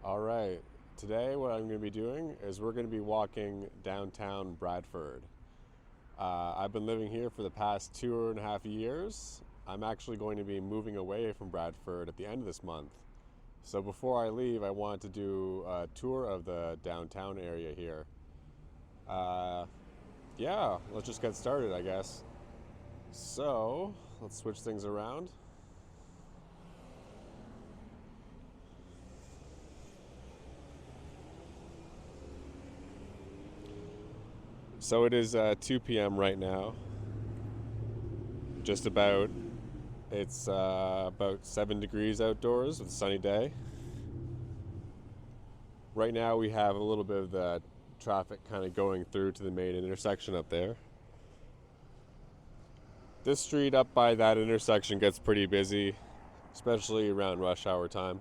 All right, today what I'm going to be doing is we're going to be walking downtown Bradford. I've been living here for the past 2.5 years. I'm actually going to be moving away from Bradford at the end of this month. So before I leave, I wanted to do a tour of the downtown area here. Uh, yeah, let's just get started, I guess. So let's switch things around. So it is 2 p.m. right now. Just about. It's about 7 degrees outdoors with a sunny day. Right now we have a little bit of the traffic kind of going through to the main intersection up there. This street up by that intersection gets pretty busy, especially around rush hour time.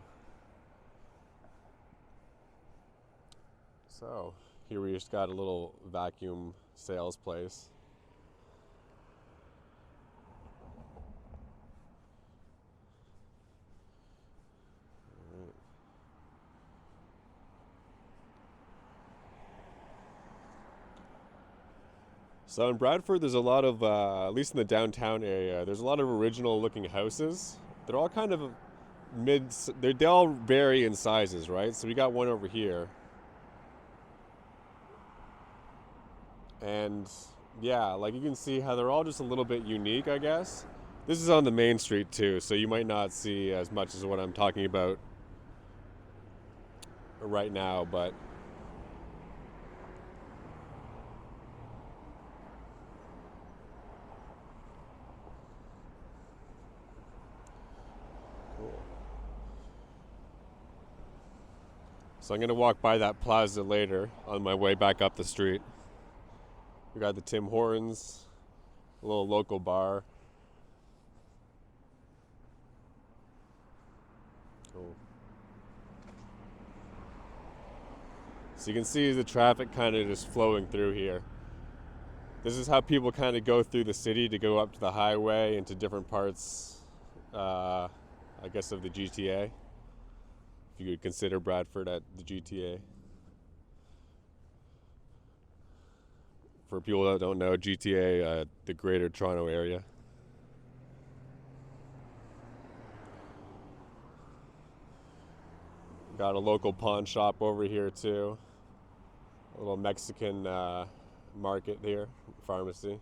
So here we just got a little vacuum sales place. So in Bradford, there's a lot of, at least in the downtown area, there's a lot of original looking houses. They're all kind of they all vary in sizes, right? So we got one over here. And yeah, like you can see how they're all just a little bit unique, I guess. This is on the main street too, so you might not see as much as what I'm talking about right now, but cool. So I'm gonna walk by that plaza later on my way back up the street. We got the Tim Hortons, a little local bar. Cool. So you can see the traffic kind of just flowing through here. This is how people kind of go through the city to go up to the highway and to different parts, I guess, of the GTA. If you could consider Bradford at the GTA. For people that don't know, GTA, the Greater Toronto Area. Got a local pawn shop over here too. A little Mexican market here, pharmacy.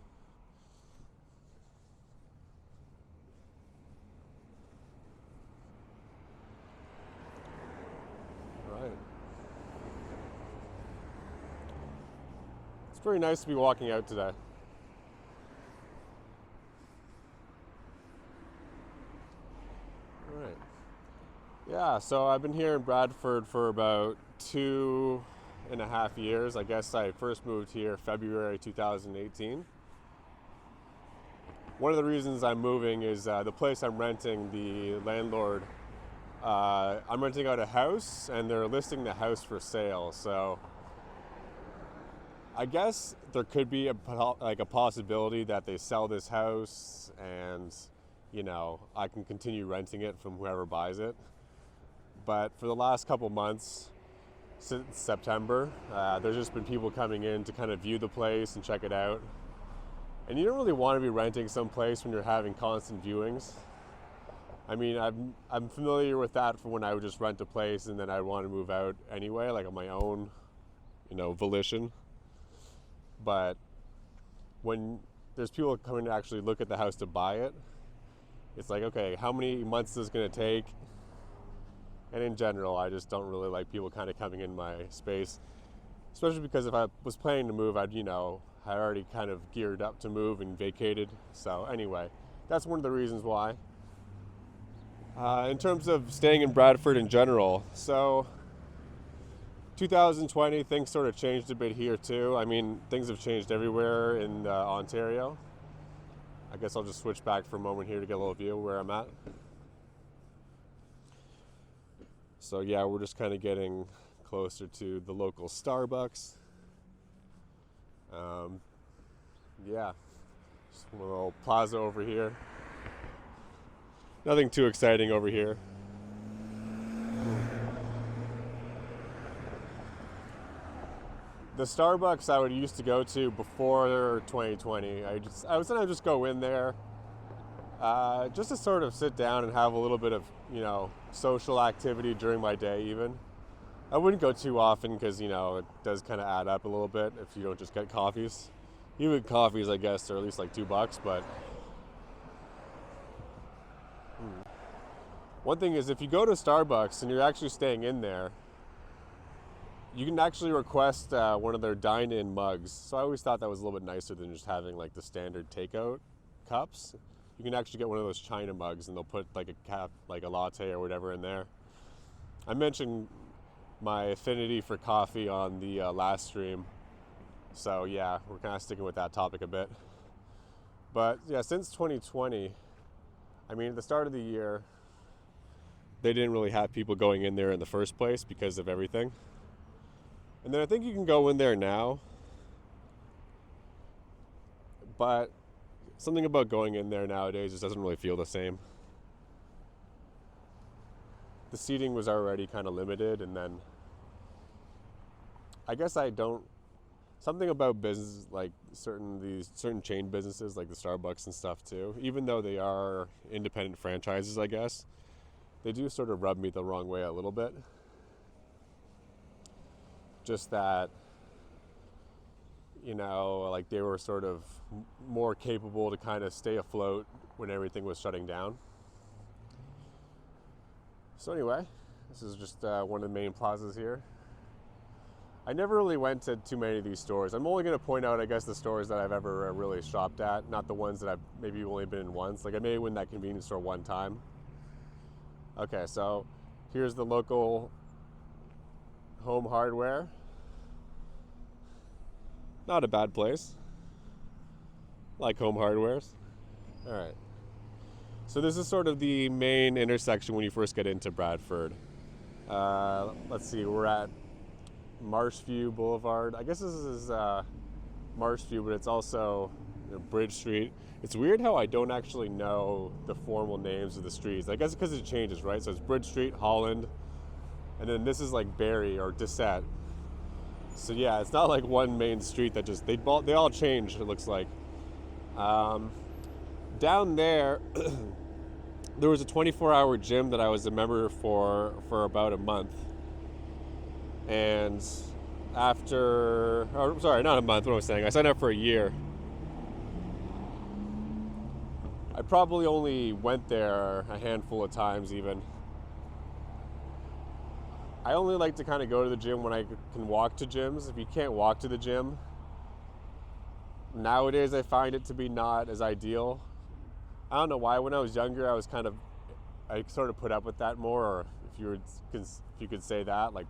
All right. It's pretty nice to be walking out today. All right. Yeah, so I've been here in Bradford for about 2.5 years. I guess I first moved here February 2018. One of the reasons I'm moving is the place I'm renting, the landlord, I'm renting out a house and they're listing the house for sale. So I guess there could be a possibility that they sell this house and, I can continue renting it from whoever buys it. But for the last couple months, since September, there's just been people coming in to kind of view the place and check it out. And you don't really want to be renting some place when you're having constant viewings. I mean, I'm familiar with that from when I would just rent a place and then I'd want to move out anyway, like on my own, volition. But when there's people coming to actually look at the house to buy it, it's like, okay, how many months is this going to take? And in general, I just don't really like people kind of coming in my space, especially because if I was planning to move, I already kind of geared up to move and vacated. So anyway, that's one of the reasons why. In terms of staying in Bradford in general, so 2020, things sort of changed a bit here too. I mean, things have changed everywhere in Ontario. I guess I'll just switch back for a moment here to get a little view of where I'm at. So yeah, we're just kind of getting closer to the local Starbucks. Yeah, just a little plaza over here. Nothing too exciting over here. The Starbucks I would used to go to before 2020, I would sometimes just go in there just to sort of sit down and have a little bit of, social activity during my day even. I wouldn't go too often because, it does kind of add up a little bit if you don't just get coffees. Even coffees, I guess, are at least like $2, but one thing is if you go to Starbucks and you're actually staying in there, you can actually request one of their dine-in mugs. So I always thought that was a little bit nicer than just having like the standard takeout cups. You can actually get one of those China mugs and they'll put like a latte or whatever in there. I mentioned my affinity for coffee on the last stream. So yeah, we're kind of sticking with that topic a bit. But yeah, since 2020, at the start of the year, they didn't really have people going in there in the first place because of everything. And then I think you can go in there now. But something about going in there nowadays just doesn't really feel the same. The seating was already kind of limited, and then I guess something about business, like certain chain businesses like the Starbucks and stuff too, even though they are independent franchises, I guess, they do sort of rub me the wrong way a little bit. Just that, like they were sort of more capable to kind of stay afloat when everything was shutting down. So anyway, this is just one of the main plazas here. I never really went to too many of these stores. I'm only going to point out, I guess, the stores that I've ever really shopped at, not the ones that I've maybe only been in once. Like I may win that convenience store one time. Okay, so here's the local Home Hardware. Not a bad place. Like Home Hardwares. All right. So this is sort of the main intersection when you first get into Bradford. Let's see, we're at Marshview Boulevard. I guess this is Marshview, but it's also Bridge Street. It's weird how I don't actually know the formal names of the streets. I guess because it changes, right? So it's Bridge Street, Holland, and then this is like Barry or Dissette. So yeah, it's not like one main street that just, they all changed, it looks like. Down there, there was a 24-hour gym that I was a member for about a month. And not a month, what am I saying? I signed up for a year. I probably only went there a handful of times even. I only like to kind of go to the gym when I can walk to gyms. If you can't walk to the gym, nowadays I find it to be not as ideal. I don't know why. When I was younger, I sort of put up with that more, or if you could say that. Like,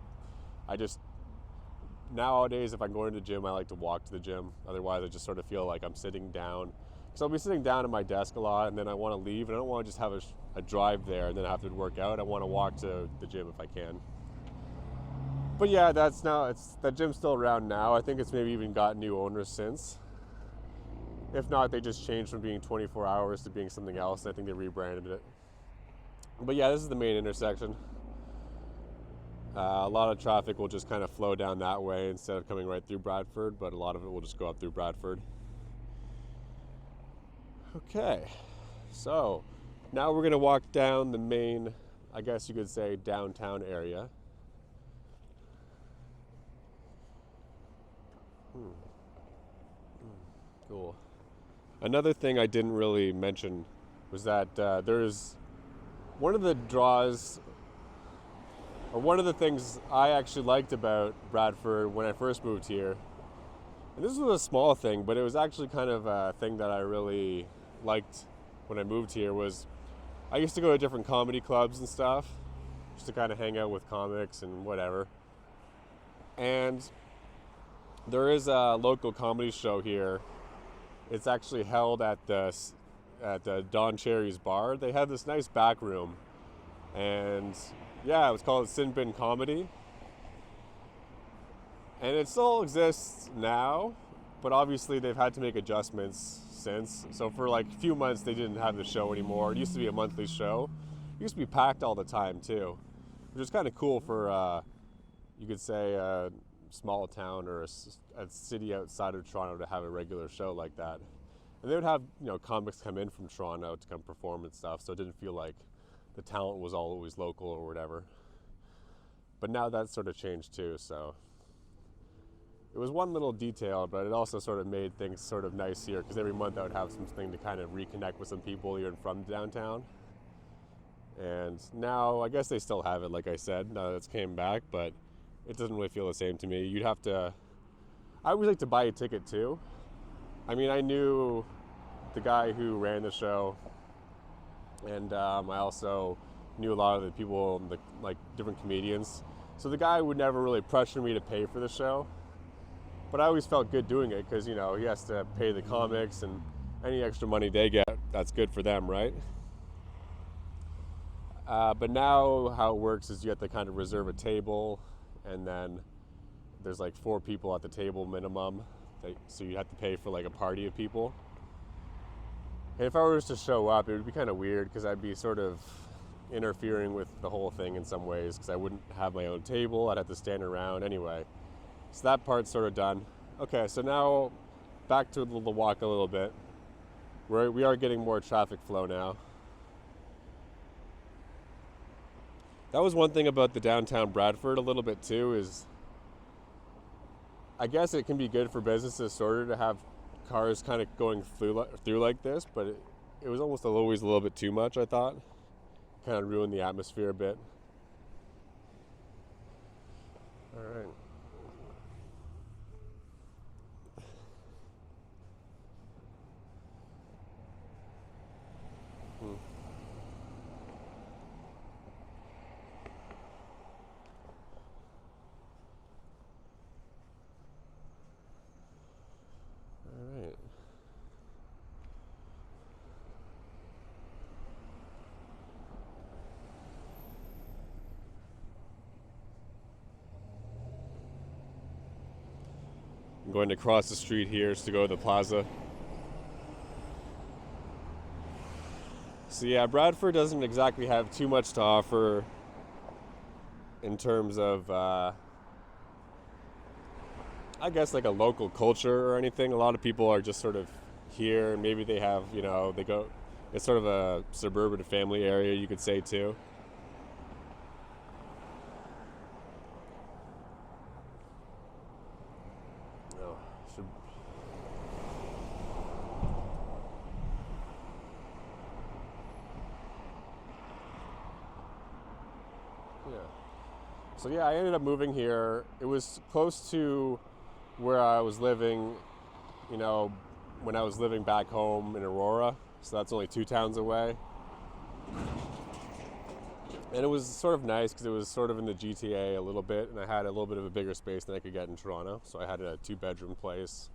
nowadays, if I'm going to the gym, I like to walk to the gym. Otherwise, I just sort of feel like I'm sitting down. So I'll be sitting down at my desk a lot, and then I want to leave, and I don't want to just have a drive there and then have to work out. I want to walk to the gym if I can. But yeah, that gym's still around now. I think it's maybe even got new owners since. If not, they just changed from being 24 hours to being something else. I think they rebranded it. But yeah, this is the main intersection. A lot of traffic will just kind of flow down that way instead of coming right through Bradford, but a lot of it will just go up through Bradford. Okay, so now we're going to walk down the main, I guess you could say, downtown area. Cool. Another thing I didn't really mention was that there's one of the draws, or one of the things I actually liked about Bradford when I first moved here, and this was a small thing, but it was actually kind of a thing that I really liked when I moved here, was I used to go to different comedy clubs and stuff, just to kind of hang out with comics and whatever. And there is a local comedy show here. It's actually held at the Don Cherry's bar. They had this nice back room, and yeah, it was called Sin Bin Comedy, and it still exists now, but obviously they've had to make adjustments since. So for like a few months they didn't have the show anymore. It used to be a monthly show. It used to be packed all the time too, which was kind of cool for you could say small town or a city outside of Toronto to have a regular show like that. And they would have, comics come in from Toronto to come perform and stuff, so it didn't feel like the talent was always local or whatever. But now that's sort of changed too, so it was one little detail, but it also sort of made things sort of nice here, because every month I would have something to kind of reconnect with some people even from downtown. And now I guess they still have it, like I said, now that it's came back, but it doesn't really feel the same to me. I always like to buy a ticket too. I mean, I knew the guy who ran the show, and I also knew a lot of the people, like different comedians. So the guy would never really pressure me to pay for the show, but I always felt good doing it because, he has to pay the comics, and any extra money they get, that's good for them, right? But now how it works is you have to kind of reserve a table, and then there's like 4 people at the table minimum, so you have to pay for like a party of people. And if I was to show up, it would be kind of weird because I'd be sort of interfering with the whole thing in some ways, because I wouldn't have my own table, I'd have to stand around anyway. So that part's sort of done. Okay, so now back to the walk a little bit. We are getting more traffic flow now. That was one thing about the downtown Bradford a little bit too, is I guess it can be good for businesses sort of to have cars kind of going through like this, but it was almost always a little bit too much, I thought. Kind of ruined the atmosphere a bit. All right. All right. I'm going to cross the street here to go to the plaza. So yeah, Bradford doesn't exactly have too much to offer in terms of, I guess, like a local culture or anything. A lot of people are just sort of here. Maybe they have, it's sort of a suburban family area, you could say too. Oh, yeah. So yeah, I ended up moving here. It was close to where I was living, when I was living back home in Aurora. So that's only 2 towns away. And it was sort of nice because it was sort of in the GTA a little bit, and I had a little bit of a bigger space than I could get in Toronto. So I had a 2-bedroom place.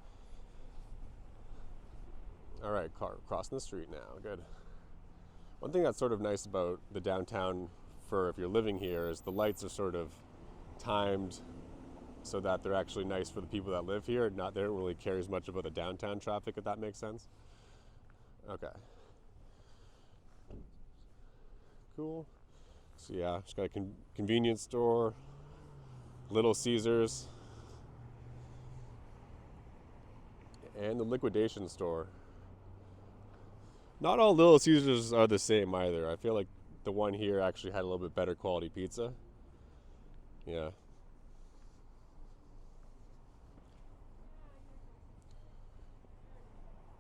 All right, car crossing the street now. Good. One thing that's sort of nice about the downtown for if you're living here is the lights are sort of timed so that they're actually nice for the people that live here. They don't really care as much about the downtown traffic, if that makes sense. Okay. Cool. So yeah, just got a convenience store, Little Caesars, and the liquidation store. Not all Little Caesars are the same either. I feel like the one here actually had a little bit better quality pizza. Yeah.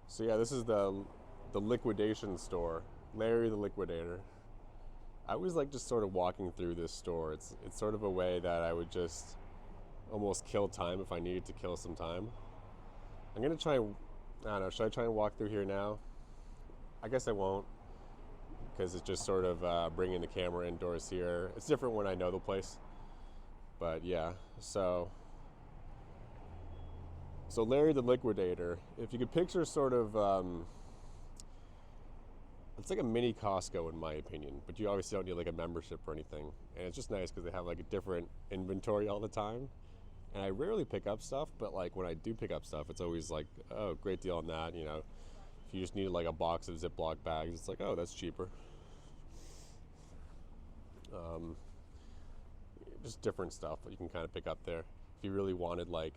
So yeah, this is the liquidation store, Larry the Liquidator. I always like just sort of walking through this store. It's sort of a way that I would just almost kill time if I needed to kill some time. I'm gonna try, I don't know, should I try and walk through here now? I guess I won't, because it's just sort of bringing the camera indoors here. It's different when I know the place. But yeah, so Larry the Liquidator, if you could picture sort of, it's like a mini Costco in my opinion, but you obviously don't need like a membership or anything. And it's just nice because they have like a different inventory all the time. And I rarely pick up stuff, but like when I do pick up stuff, it's always like, oh, great deal on that, If you just need like a box of Ziploc bags, it's like, oh, that's cheaper. Just different stuff that you can kind of pick up there. if you really wanted like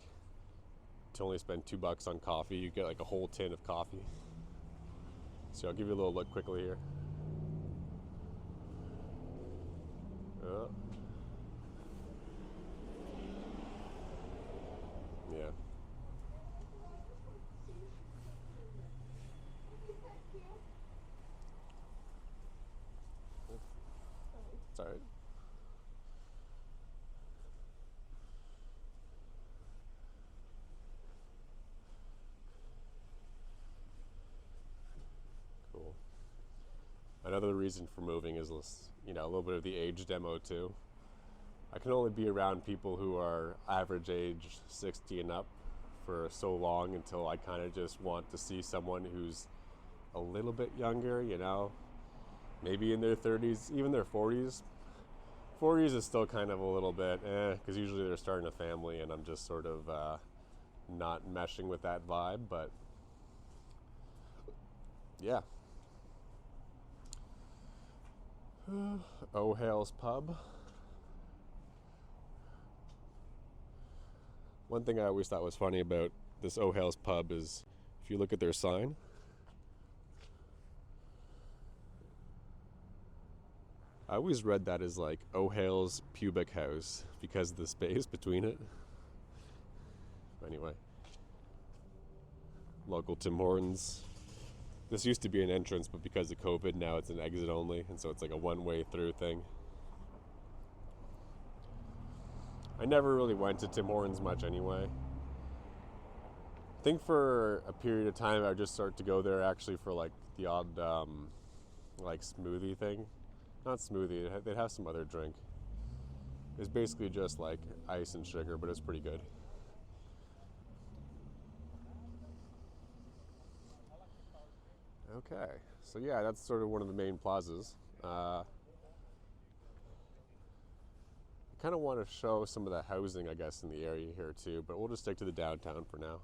to only spend $2 on coffee, you get like a whole tin of coffee. So I'll give you a little look quickly here. Yeah. It's all right. Cool. Another reason for moving is, a little bit of the age demo too. I can only be around people who are average age 60 and up for so long until I kind of just want to see someone who's a little bit younger, maybe in their 30s, even their 40s. 40s is still kind of a little bit because usually they're starting a family and I'm just sort of not meshing with that vibe, but yeah. O'Hale's Pub. One thing I always thought was funny about this O'Hale's Pub is if you look at their sign, I always read that as like O'Hale's Pubic House because of the space between it. Anyway, local Tim Hortons. This used to be an entrance, but because of COVID, now it's an exit only, and so it's like a one-way through thing. I never really went to Tim Hortons much anyway. I think for a period of time I would just start to go there actually for like the odd like smoothie thing. Not smoothie, they'd have some other drink. It was basically just like ice and sugar, but it was pretty good. Okay, so yeah, that's sort of one of the main plazas. I kind of want to show some of the housing, I guess, in the area here too, but we'll just stick to the downtown for now.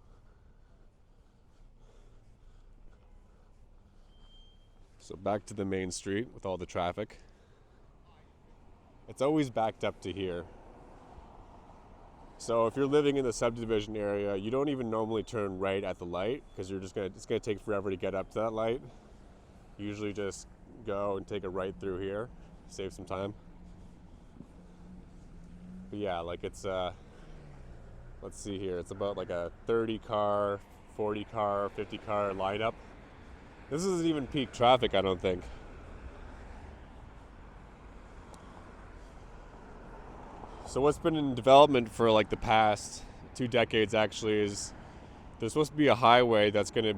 So back to the main street with all the traffic. It's always backed up to here. So if you're living in the subdivision area, you don't even normally turn right at the light because it's gonna take forever to get up to that light. You usually just go and take a right through here, save some time. But yeah, like it's let's see here, it's about like a 30 car, 40 car, 50 car lineup. This isn't even peak traffic, I don't think. So what's been in development for like the past 2 decades actually is there's supposed to be a highway that's going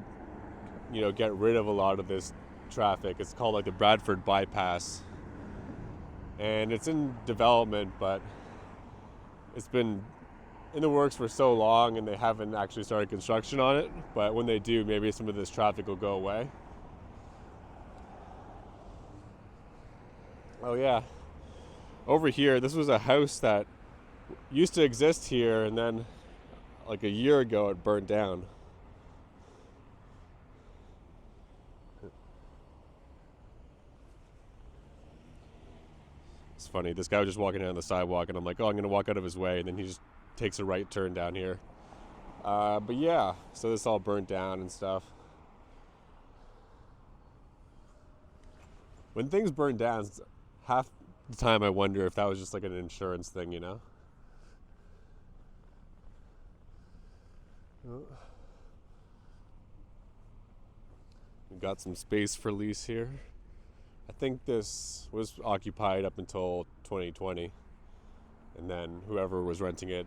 to, get rid of a lot of this traffic. It's called like the Bradford bypass. And it's in development, but it's been in the works for so long and they haven't actually started construction on it. But when they do, maybe some of this traffic will go away. Oh yeah. Over here, this was a house that used to exist here, and then like a year ago it burned down. It's funny, this guy was just walking down the sidewalk and I'm like, oh, I'm gonna walk out of his way, and then he just takes a right turn down here. But yeah, so this all burnt down and stuff. When things burn down, half the time I wonder if that was just like an insurance thing, We've got some space for lease here. I think this was occupied up until 2020, and then whoever was renting it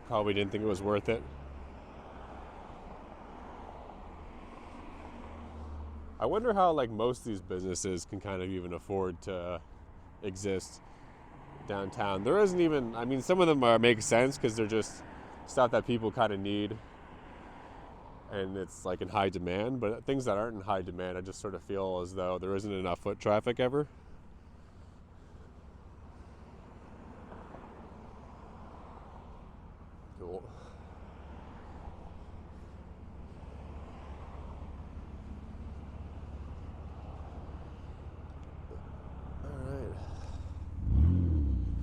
probably didn't think it was worth it. I wonder how like most of these businesses can kind of even afford to exist downtown. There isn't even, some of them make sense because they're just stuff that people kind of need and it's like in high demand, but things that aren't in high demand, I just sort of feel as though there isn't enough foot traffic ever. Cool.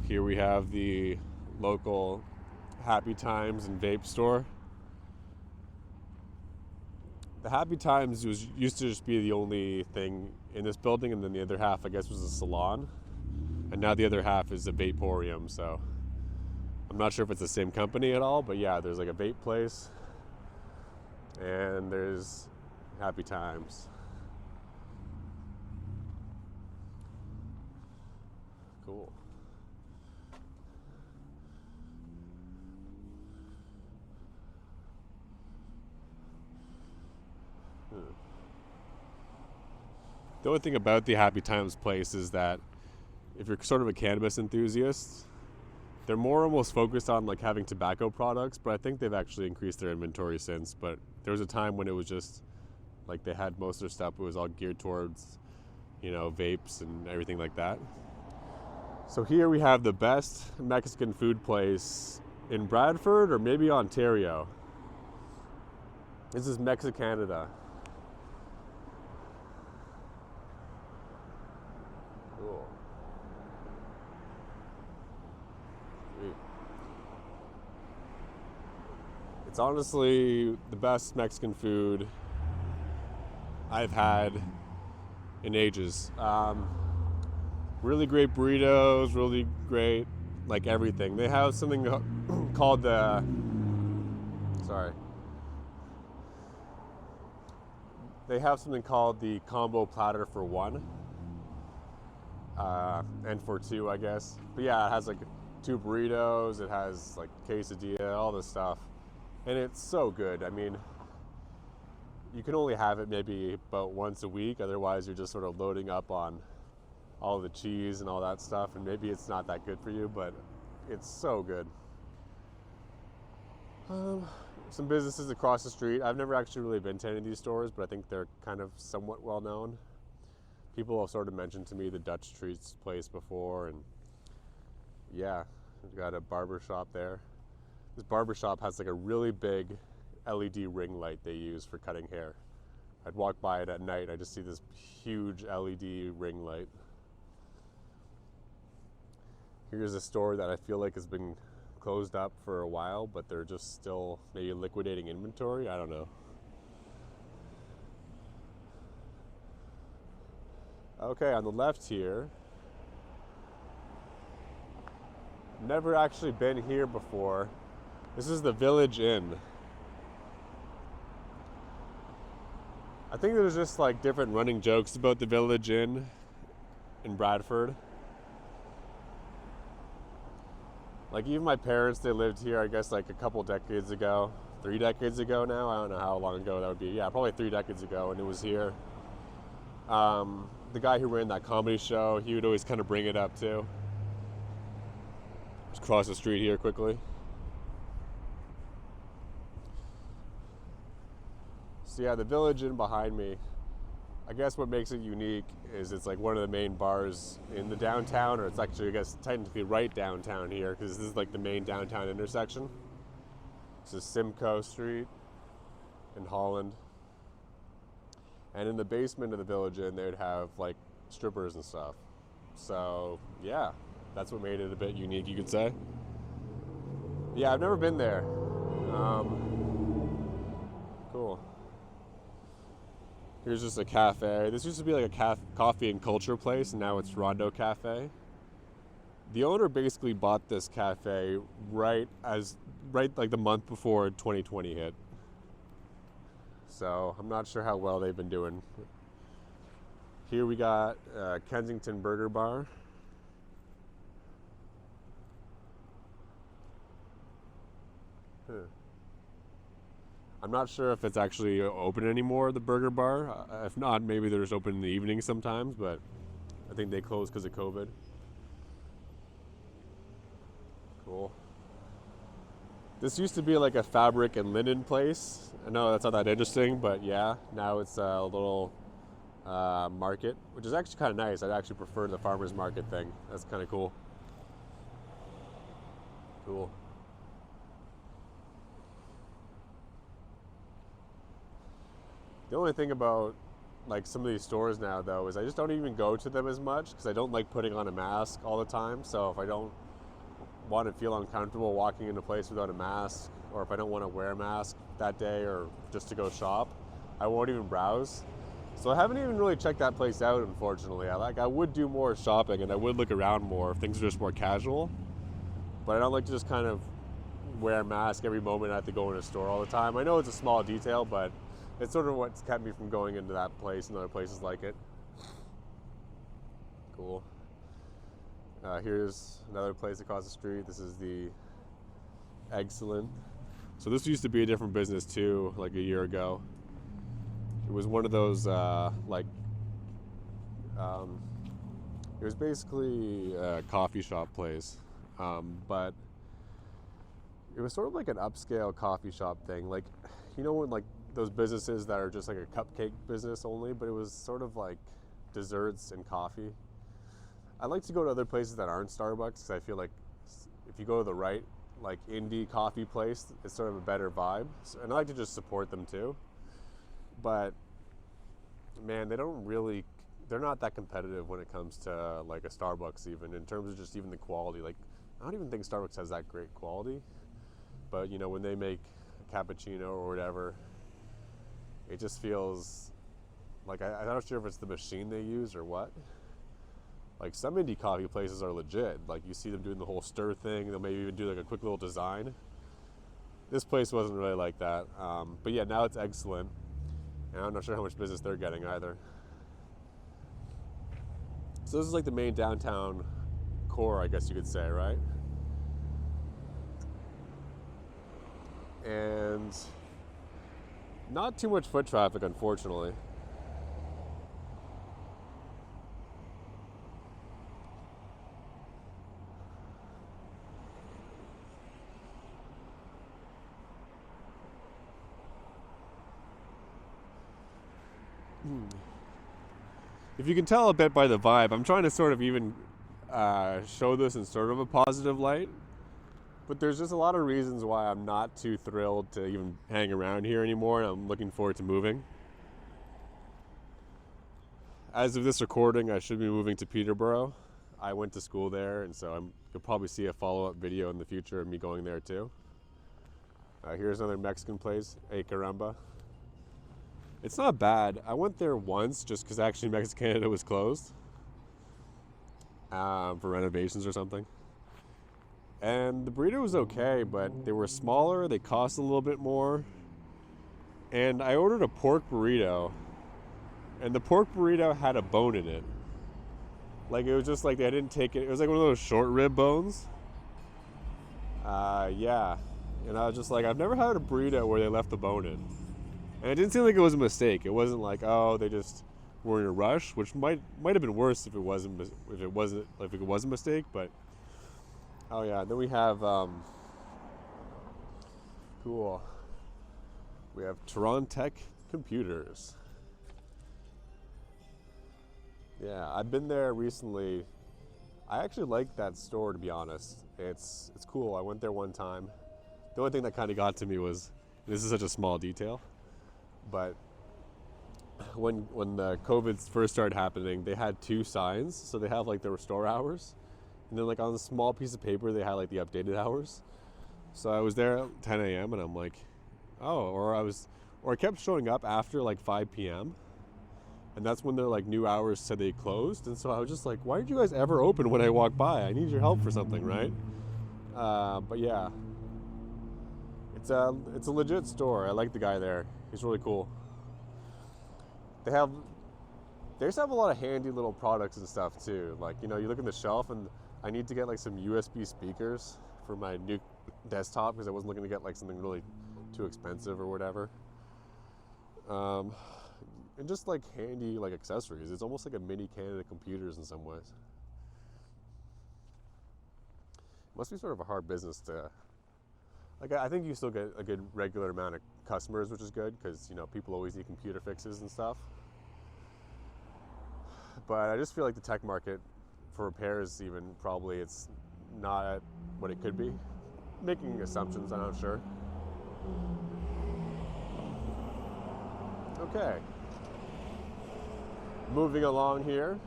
Here we have the local Happy Times and vape store. The Happy Times used to just be the only thing in this building, and then the other half, I guess, was a salon. And now the other half is a vaporium, so I'm not sure if it's the same company at all, but yeah, there's like a vape place, and there's Happy Times. Cool. The only thing about the Happy Times place is that if you're sort of a cannabis enthusiast, they're more almost focused on like having tobacco products, but I think they've actually increased their inventory since. But there was a time when it was just like they had most of their stuff, it was all geared towards, vapes and everything like that. So here we have the best Mexican food place in Bradford or maybe Ontario. This is Mexicanada. Cool. Sweet. It's honestly the best Mexican food I've had in ages. Really great burritos, really great, like everything. They have something called They have something called the combo platter for one, and for two, I guess. But yeah, it has like 2 burritos, it has like quesadilla, all this stuff. And it's so good. I mean, you can only have it maybe about once a week, otherwise you're just sort of loading up on all the cheese and all that stuff, and maybe it's not that good for you, but it's so good. Some businesses across the street. I've never actually really been to any of these stores, but I think they're kind of somewhat well known. People have sort of mentioned to me the Dutch Treats place before, and yeah, we've got a barber shop there. This barber shop has like a really big LED ring light they use for cutting hair. I'd walk by it at night, I just see this huge LED ring light. Here's a store that I feel like has been closed up for a while, but they're just still maybe liquidating inventory. I don't know. Okay, on the left here, never actually been here before. This is the Village Inn. I think there's just like different running jokes about the Village Inn in Bradford. Like even my parents, they lived here, I guess like a couple decades ago, 3 decades ago now. I don't know how long ago that would be. Yeah, probably 3 decades ago, and it was here. The guy who ran that comedy show, he would always kind of bring it up too. Just cross the street here quickly. So yeah, the Village Inn behind me, I guess what makes it unique is it's like one of the main bars in the downtown, or it's actually, I guess, technically right downtown here, because this is like the main downtown intersection. This is Simcoe Street in Holland. And in the basement of the Village Inn, they would have like strippers and stuff. So yeah, that's what made it a bit unique, you could say. Yeah, I've never been there. Cool. Here's just a cafe. This used to be like a coffee and culture place, and now it's Rondo Cafe. The owner basically bought this cafe right like the month before 2020 hit. So I'm not sure how well they've been doing. Here we got Kensington Burger Bar. I'm not sure if it's actually open anymore, the burger bar. If not, maybe they're just open in the evening sometimes, but I think they closed because of COVID. Cool. This used to be like a fabric and linen place. I know that's not that interesting, but yeah, now it's a little market, which is actually kind of nice. I'd actually prefer the farmer's market thing. That's kind of cool. Cool. The only thing about like some of these stores now though is I just don't even go to them as much because I don't like putting on a mask all the time. So if I don't want to feel uncomfortable walking into a place without a mask, or if I don't want to wear a mask that day or just to go shop, I won't even browse. So I haven't even really checked that place out, unfortunately. I would do more shopping and I would look around more if things are just more casual. But I don't like to just kind of wear a mask every moment I have to go in a store all the time. I know it's a small detail, but it's sort of what's kept me from going into that place and other places like it. Cool. Here's another place across the street. This is the Excellent. So this used to be a different business too, like a year ago. It was one of those it was basically a coffee shop place, but it was sort of like an upscale coffee shop thing. Like, you know, when like those businesses that are just like a cupcake business only, but it was sort of like desserts and coffee. I like to go to other places that aren't Starbucks because I feel like if you go to the right, like indie coffee place, it's sort of a better vibe. And I like to just support them too. But man, they're not that competitive when it comes to like a Starbucks, even in terms of just even the quality. Like, I don't even think Starbucks has that great quality. But you know, when they make a cappuccino or whatever, it just feels like I'm not sure if it's the machine they use or what. Like some indie coffee places are legit. Like you see them doing the whole stir thing. They'll maybe even do like a quick little design. This place wasn't really like that. But yeah, now it's Excellent. And I'm not sure how much business they're getting either. So this is like the main downtown core, I guess you could say, right? And not too much foot traffic, unfortunately. If you can tell a bit by the vibe, I'm trying to sort of even show this in sort of a positive light. But there's just a lot of reasons why I'm not too thrilled to even hang around here anymore, and I'm looking forward to moving. As of this recording, I should be moving to Peterborough. I went to school there, and so you'll probably see a follow-up video in the future of me going there too. Here's another Mexican place, A Caramba. It's not bad. I went there once just because actually Mexico Canada was closed for renovations or something. And the burrito was okay, but they were smaller, they cost a little bit more. And I ordered a pork burrito, and the pork burrito had a bone in it. Like it was just like they didn't take it. It was like one of those short rib bones. Yeah. And I was just like, I've never had a burrito where they left the bone in. And it didn't seem like it was a mistake. It wasn't like, oh, they just were in a rush, which might have been worse if it was a mistake. But oh yeah, then we have cool. We have Tech Computers. Yeah, I've been there recently. I actually like that store, to be honest. It's cool. I went there one time. The only thing that kind of got to me was, this is such a small detail, but when the COVID first started happening, they had two signs. So they have like the store hours, and then like on a small piece of paper they had like the updated hours. So I was there at 10 a.m. and I'm like, oh, or I kept showing up after like 5 p.m. and that's when their like new hours said they closed. And so I was just like, why did you guys ever open when I walk by? I need your help for something, right? But yeah, it's a legit store. I like the guy there. He's really cool. They just have a lot of handy little products and stuff too. Like, you know, you look in the shelf, and I need to get like some USB speakers for my new desktop because I wasn't looking to get like something really too expensive or whatever. And just like handy like accessories. It's almost like a mini Canada Computers in some ways. It must be sort of a hard business to, like, I think you still get a good regular amount of customers, which is good because, you know, people always need computer fixes and stuff. But I just feel like the tech market for repairs, even, probably it's not at what it could be. Making assumptions, I'm not sure. Okay. Moving along here.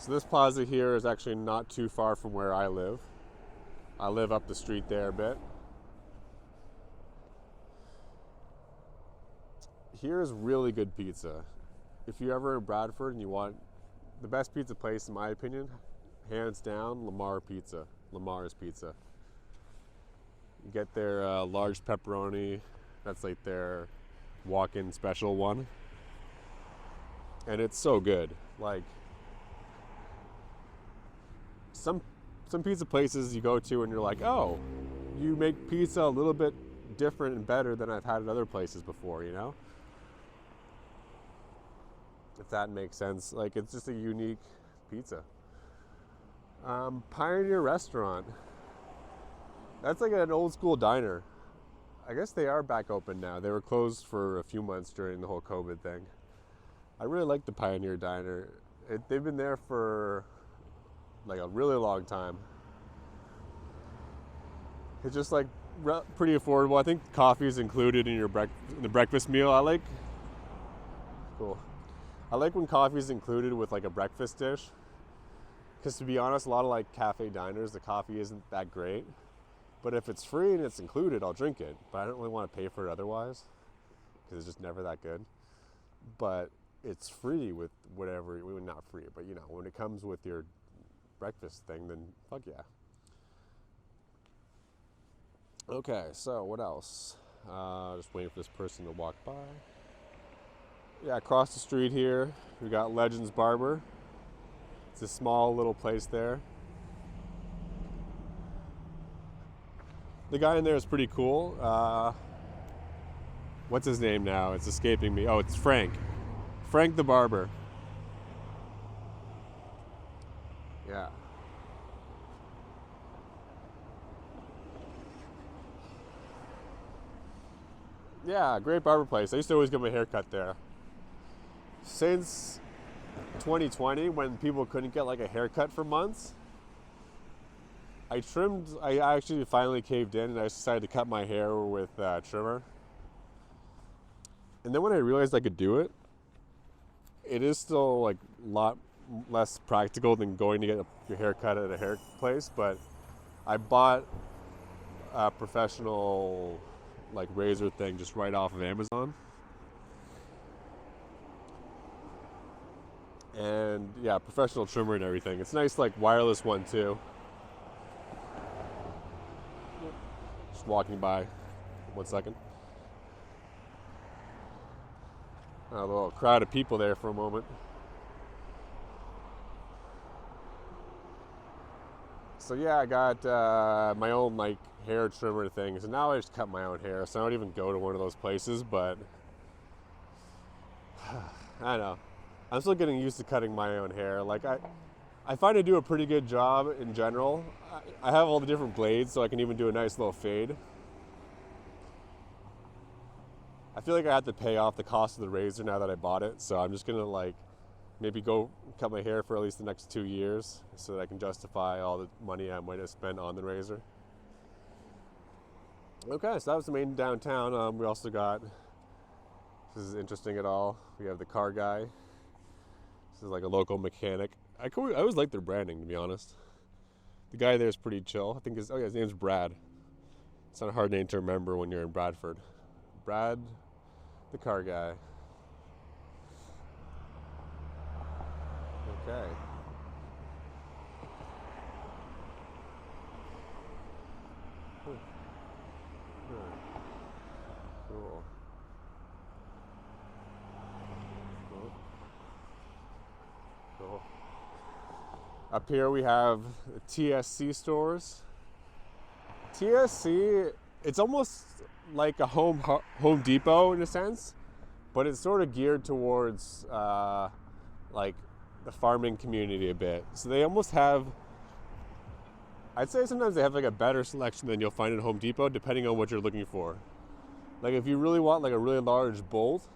So this plaza here is actually not too far from where I live. I live up the street there a bit. Here's really good pizza. If you're ever in Bradford and you want the best pizza place, in my opinion, hands down, Lamar's Pizza. You get their large pepperoni. That's like their walk-in special one. And it's so good. Like, some pizza places you go to and you're like, oh, you make pizza a little bit different and better than I've had at other places before, you know? If that makes sense. Like, it's just a unique pizza. Pioneer Restaurant. That's like an old school diner. I guess they are back open now. They were closed for a few months during the whole COVID thing. I really like the Pioneer Diner. They've been there for like a really long time. It's just like pretty affordable. I think coffee is included in the breakfast meal. I like when coffee is included with like a breakfast dish. Because to be honest, a lot of like cafe diners, the coffee isn't that great. But if it's free and it's included, I'll drink it. But I don't really want to pay for it otherwise, because it's just never that good. But it's free with whatever, well, not free, but you know, when it comes with your breakfast thing, then fuck yeah. Okay, so what else? Just waiting for this person to walk by. Yeah, across the street here, we got Legends Barber. It's a small little place there. The guy in there is pretty cool. What's his name now? It's escaping me. Oh, it's Frank. Frank the Barber. Yeah. Yeah, great barber place. I used to always get my hair cut there. Since 2020, when people couldn't get like a haircut for months, I actually finally caved in and I decided to cut my hair with a trimmer. And then when I realized I could do it, it is still like a lot less practical than going to get your hair cut at a hair place, but I bought a professional like razor thing just right off of Amazon. And yeah, professional trimmer and everything. It's nice, like wireless one too. Just walking by. 1 second. A little crowd of people there for a moment. So yeah, I got my own like hair trimmer thing. So now I just cut my own hair. So I don't even go to one of those places, but I don't know. I'm still getting used to cutting my own hair. Like I find I do a pretty good job in general. I have all the different blades, so I can even do a nice little fade. I feel like I have to pay off the cost of the razor now that I bought it, so I'm just gonna like maybe go cut my hair for at least the next 2 years so that I can justify all the money I might have spent on the razor. Okay, so that was the main downtown. We also got, this is interesting at all, we have the car guy. This is like a local mechanic. I always like their branding, to be honest. The guy there is pretty chill. I think his name's Brad. It's not a hard name to remember when you're in Bradford. Brad, the car guy. Okay. Cool. Cool. Up here we have TSC stores. TSC, it's almost like a Home Depot in a sense, but it's sort of geared towards like the farming community a bit. So they almost have, I'd say sometimes they have like a better selection than you'll find at Home Depot, depending on what you're looking for. Like if you really want like a really large bolt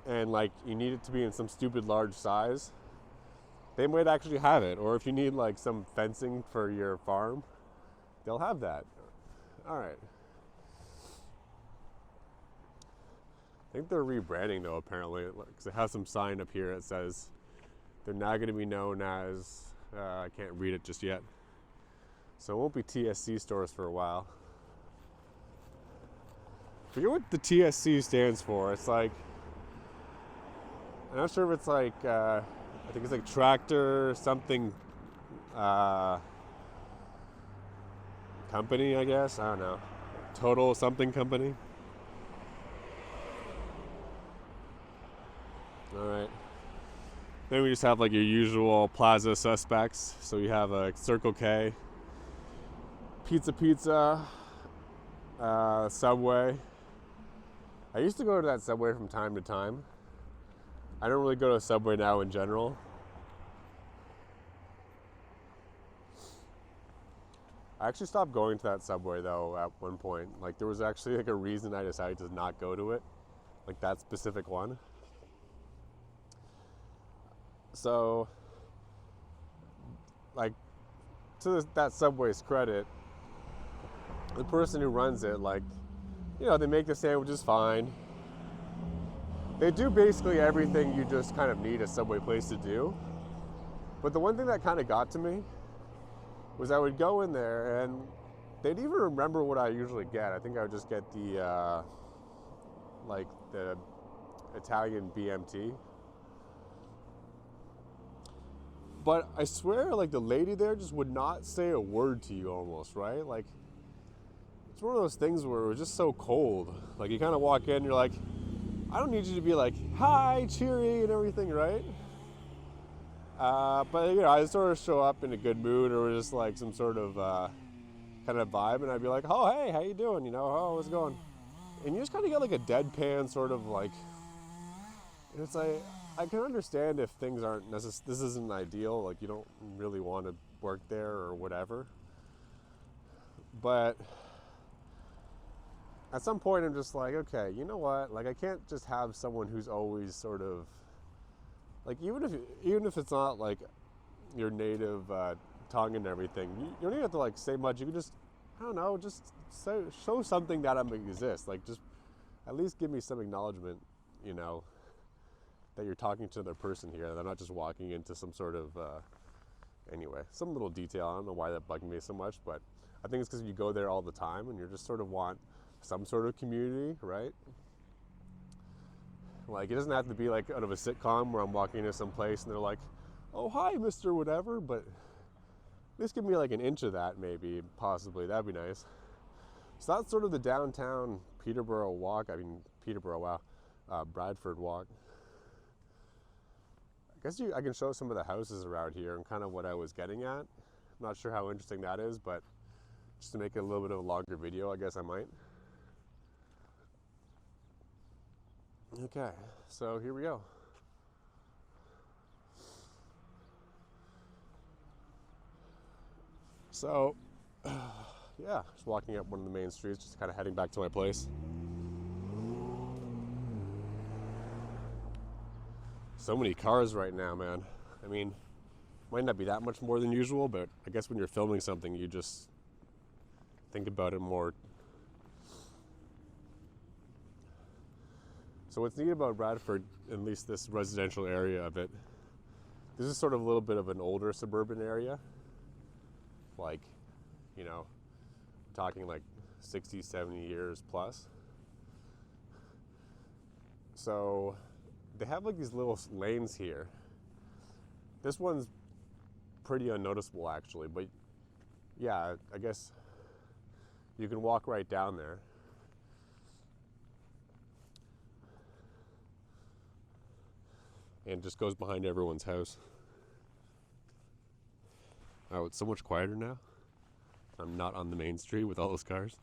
and like you need it to be in some stupid large size, they might actually have it. Or if you need like some fencing for your farm, they'll have that. All right. I think they're rebranding though, apparently, because it has some sign up here that says they're now going to be known as, I can't read it just yet. So it won't be TSC stores for a while. I forget what the TSC stands for. It's like, I'm not sure if it's like, I think it's like tractor something company, I guess. I don't know. Total something company. All right. Then we just have like your usual plaza suspects. So you have a Circle K, Pizza, Subway. I used to go to that Subway from time to time. I don't really go to a Subway now in general. I actually stopped going to that Subway though at one point. Like there was actually like a reason I decided to not go to it. Like that specific one. So, like, to that Subway's credit, the person who runs it, like, you know, they make the sandwiches fine. They do basically everything you just kind of need a Subway place to do. But the one thing that kind of got to me was I would go in there and they'd even remember what I usually get. I think I would just get the, like, the Italian BMT. But I swear, like, the lady there just would not say a word to you almost, right? Like, it's one of those things where it was just so cold. Like, you kind of walk in, you're like, I don't need you to be like, hi, cheery, and everything, right? But, you know, I sort of show up in a good mood or just, like, some sort of kind of vibe, and I'd be like, oh, hey, how you doing? You know, oh, how's it going? And you just kind of get, like, a deadpan sort of, like, and it's like, I can understand if things aren't this isn't ideal, like you don't really want to work there or whatever. But at some point I'm just like, okay, you know what? Like I can't just have someone who's always sort of like even if it's not like your native tongue and everything, you don't even have to like say much. You can just, I don't know, just show something that I exist. Like just at least give me some acknowledgement, you know, that you're talking to another person here. They're not just walking into some sort of, anyway, some little detail. I don't know why that bugged me so much, but I think it's because you go there all the time and you just sort of want some sort of community, right? Like, it doesn't have to be like out of a sitcom where I'm walking into some place and they're like, oh, hi, Mr. Whatever, but at least give me like an inch of that maybe, possibly. That'd be nice. So that's sort of the downtown Peterborough walk. I mean, Bradford walk. I guess I can show some of the houses around here and kind of what I was getting at. I'm not sure how interesting that is, but just to make it a little bit of a longer video, I guess I might. Okay, so here we go. So, yeah, just walking up one of the main streets, just kind of heading back to my place. So many cars right now, man. I mean, might not be that much more than usual, but I guess when you're filming something, you just think about it more. So what's neat about Bradford, at least this residential area of it, this is sort of a little bit of an older suburban area. Like, you know, talking like 60, 70 years plus. So they have like these little lanes here. This one's pretty unnoticeable actually, but yeah, I guess you can walk right down there. And it just goes behind everyone's house. Oh, it's so much quieter now. I'm not on the main street with all those cars.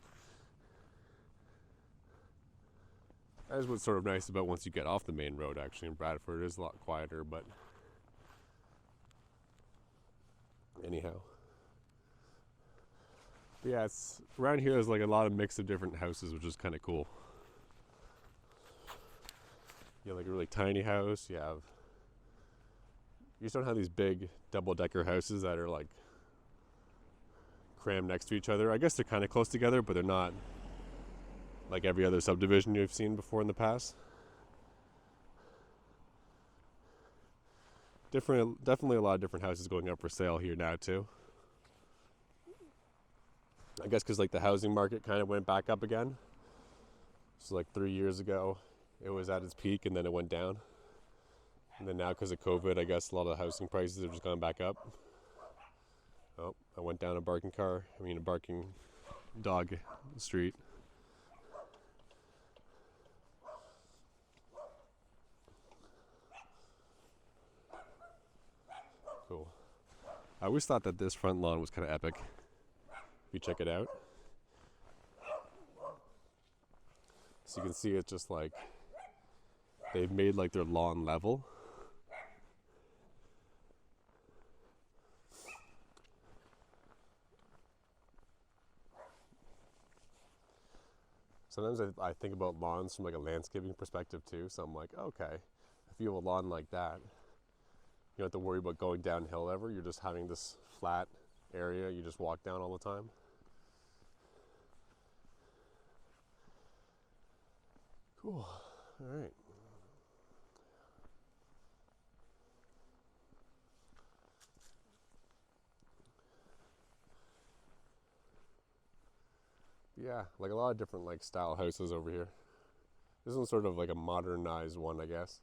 That is what's sort of nice about once you get off the main road, actually. In Bradford, it is a lot quieter, but anyhow. But yeah, it's around here there's like a lot of mix of different houses, which is kind of cool. You have like a really tiny house, you just don't have these big double-decker houses that are like crammed next to each other. I guess they're kind of close together, but they're not like every other subdivision you've seen before in the past. definitely a lot of different houses going up for sale here now too. I guess because like the housing market kind of went back up again. So like 3 years ago, it was at its peak and then it went down. And then now because of COVID, I guess a lot of the housing prices have just gone back up. Oh, I went down a barking dog street. Cool. I always thought that this front lawn was kind of epic. If you check it out. So you can see it's just like they've made like their lawn level. Sometimes I think about lawns from like a landscaping perspective too. So I'm like, okay, if you have a lawn like that, you don't have to worry about going downhill ever. You're just having this flat area you just walk down all the time. Cool. All right. Yeah, like a lot of different like style houses over here. This one's sort of like a modernized one, I guess.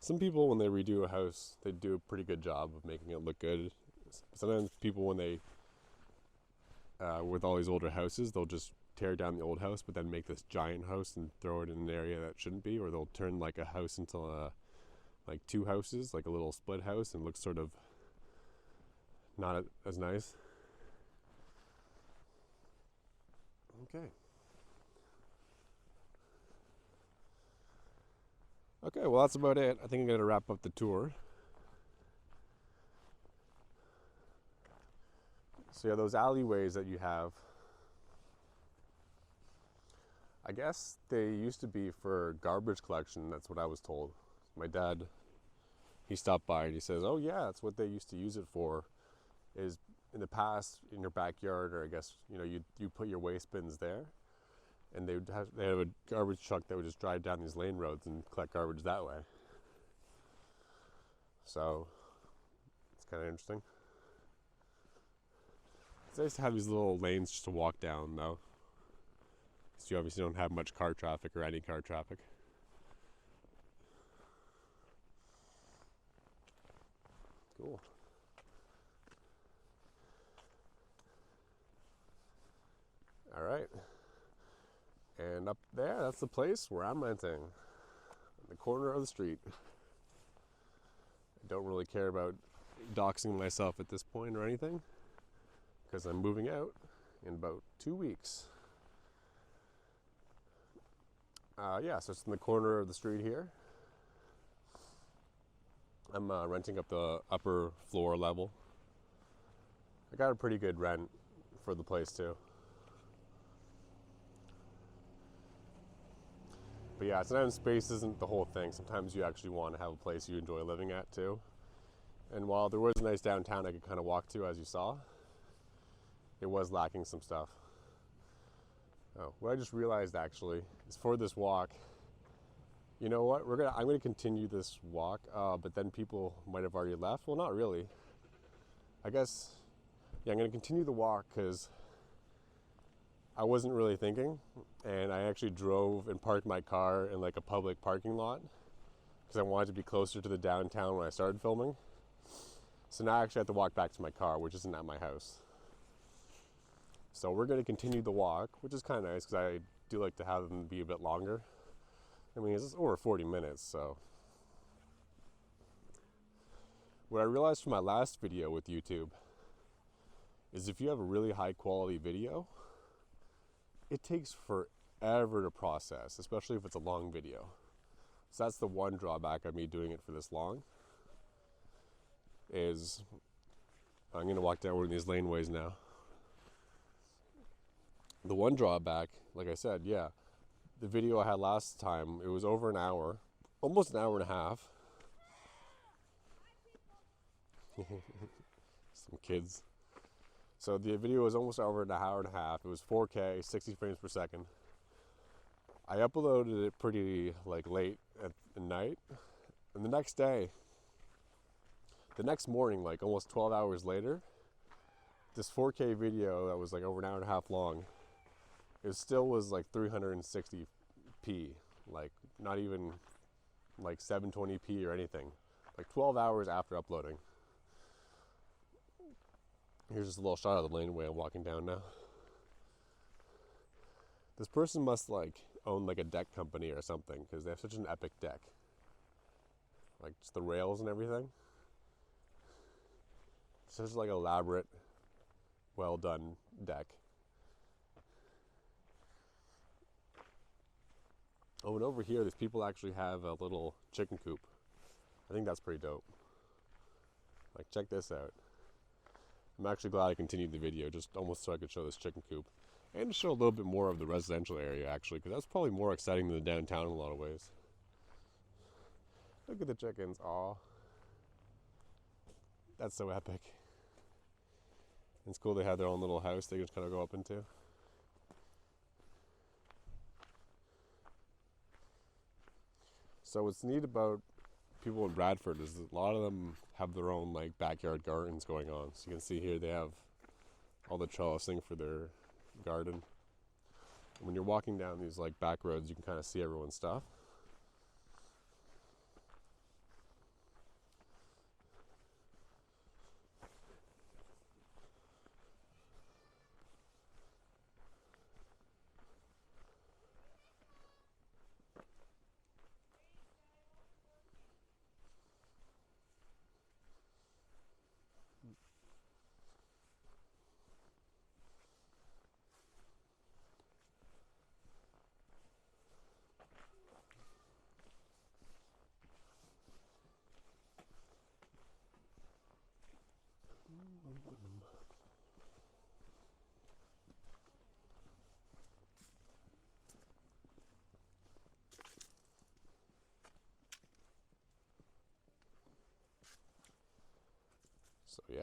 Some people, when they redo a house, they do a pretty good job of making it look good. Sometimes people, when they, with all these older houses, they'll just tear down the old house, but then make this giant house and throw it in an area that shouldn't be, or they'll turn like a house into like two houses, like a little split house, and looks sort of not as nice. Okay. Okay, well that's about it. I think I'm going to wrap up the tour. So yeah, those alleyways that you have, I guess they used to be for garbage collection. That's what I was told. My dad, he stopped by and he says, oh yeah, that's what they used to use it for, is in the past in your backyard, or I guess, you know, you put your waste bins there, and they have a garbage truck that would just drive down these lane roads and collect garbage that way. So it's kind of interesting. It's nice to have these little lanes just to walk down though, because you obviously don't have much car traffic or any car traffic. Cool. All right. And up there, that's the place where I'm renting, in the corner of the street. I don't really care about doxing myself at this point or anything, because I'm moving out in about 2 weeks. Yeah, so it's in the corner of the street here. I'm renting up the upper floor level. I got a pretty good rent for the place too. But yeah, sometimes space isn't the whole thing. Sometimes you actually want to have a place you enjoy living at too. And while there was a nice downtown I could kind of walk to, as you saw, it was lacking some stuff. Oh, what I just realized actually is for this walk, you know what? I'm gonna continue this walk, but then people might have already left. Well, not really. I guess, yeah, I'm gonna continue the walk because I wasn't really thinking, and I actually drove and parked my car in like a public parking lot because I wanted to be closer to the downtown when I started filming. So now I actually have to walk back to my car, which isn't at my house. So we're going to continue the walk, which is kind of nice because I do like to have them be a bit longer. I mean, it's over 40 minutes, so. What I realized from my last video with YouTube is if you have a really high quality video, it takes forever to process, especially if it's a long video. So that's the one drawback of me doing it for this long, is I'm going to walk down one of these laneways now. The one drawback, like I said, yeah, the video I had last time, it was over an hour, almost an hour and a half. Some kids. So the video was almost over an hour and a half. It was 4K, 60 frames per second. I uploaded it pretty like late at night, and the next day, the next morning, like almost 12 hours later, this 4K video that was like over an hour and a half long, it still was like 360p, like not even like 720p or anything, like 12 hours after uploading. Here's just a little shot of the laneway I'm walking down now. This person must like own like a deck company or something, because they have such an epic deck. Like just the rails and everything. Such like elaborate, well done deck. Oh, and over here, these people actually have a little chicken coop. I think that's pretty dope. Like, check this out. I'm actually glad I continued the video, just almost so I could show this chicken coop. And to show a little bit more of the residential area, actually, because that's probably more exciting than the downtown in a lot of ways. Look at the chickens, aw. That's so epic. It's cool they have their own little house they can just kind of go up into. So what's neat about people in Bradford is that a lot of them have their own like backyard gardens going on. So you can see here they have all the trellising for their garden. And when you're walking down these like back roads, you can kind of see everyone's stuff. So yeah.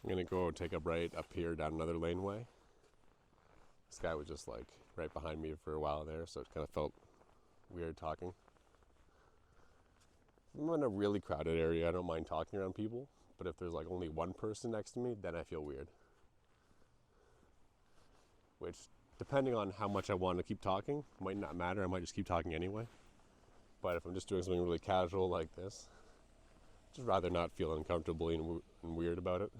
I'm gonna go take a right up here down another laneway. This guy was just like right behind me for a while there, so it kind of felt weird talking. I'm in a really crowded area, I don't mind talking around people, but if there's like only one person next to me, then I feel weird. Which, depending on how much I want to keep talking, might not matter, I might just keep talking anyway. But if I'm just doing something really casual like this, I'd just rather not feel uncomfortable and weird about it.